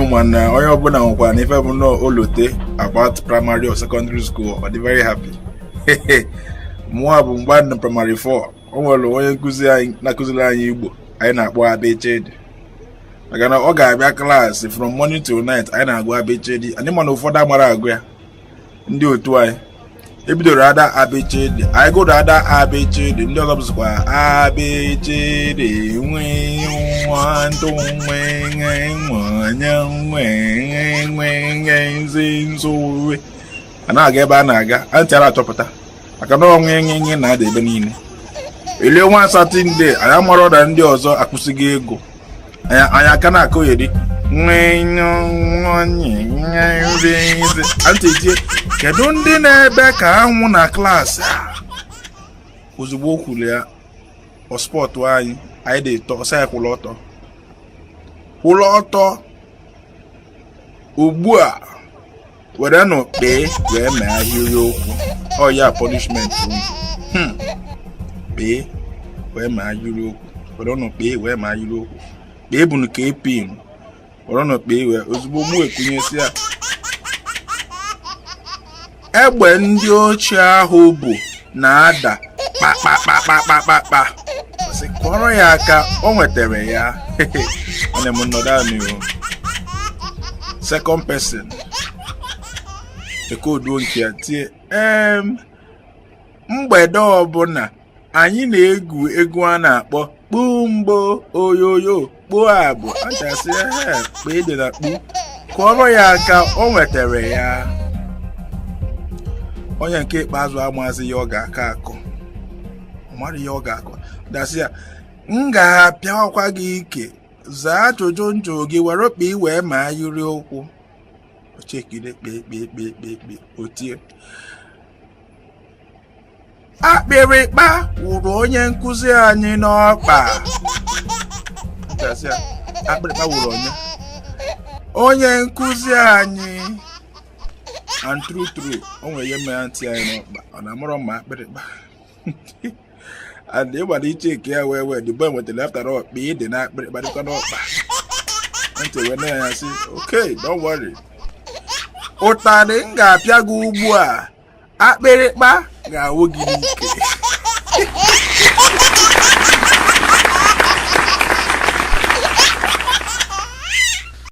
man, onye ọbụla nwekwa na ife bụ na olote about primary or secondary school, but very happy. Mụọ bụ mgbe na primary 4, o nwere onye nkụzi anyị na-akụziri anyị Igbo, anyị na-akpọ ABCD. Maka na ọ ga-abịa klaasị from morning till night, anyị na-agụ ABCD. Anyị ma na ụfọdụ amara agụ ya, ndị otu anyị. Ebidoro ada ABCD, anyị gụrụ ada ABCD, ndị ọzọ bụzikwa ABCD, nwe nwandụ nwe nwe a na-aga ebe a na-aga antị ara achọpụta maka na ọnwe na-ada ebe niile. Elie nwa Satọde anyị amara na ndị ọzọ akwụsịghị ego anyị aka na-akụ eri antị tie kedu ndị na-ebe ka anwụ na klaasị a ozugbo o kwuru ya ọspọtụ anyị dị tọ ọsọ ya kwụrụ ọtọ ugbu a were nụ kpee wee mee ahịrịokwu ọ ya punishment kpee wee mee ahịrịokwu were nụ kpee wee mee ahịrịokwu kpee bụ nke epin were nụ kpee wee ozugbo mụ ekwunyesi ya egbe ndị ochie ahụ bụ na-ada kpakpakpakpakpakpa sị kọrọ ya aka o nwetara ya ana m nọdụ anụ second person ekodu nke ya tie mgbede ọbụla anyị na-egwu egwu a na-akpọ kpumgbo oyoyo kpuo abụ achasị kpee dị na kpu kọrọ ya aka o nwetara ya. Onye nke ikpeazụ amazi ya ọ ga-aka akọ mara ya ọ ga-akọ dasị ya m ga-apịakwa gị ike zaa ajụjụ njụ gị were kpee wee ma yiri okwu ochekide kpee otie akpịrịkpa wụrụ onye nkụzi anyị n'ọkpa. Akpịrịkpa wụrụ onye nkụzi anyị and true o nwere ihe mere ntị anyị n'ọkpa ọ na-amụrụ mma akpịrịkpa and ịgbara iche nke ya wee the boy nwetara after all kpee dị na akpịrịkpa dịkwa n'ọkpa ntị wee na ya sị okay don't worry ụtarị m ga-apịa gị ugbu a akpịrịkpa ga-awụ gị n'ike.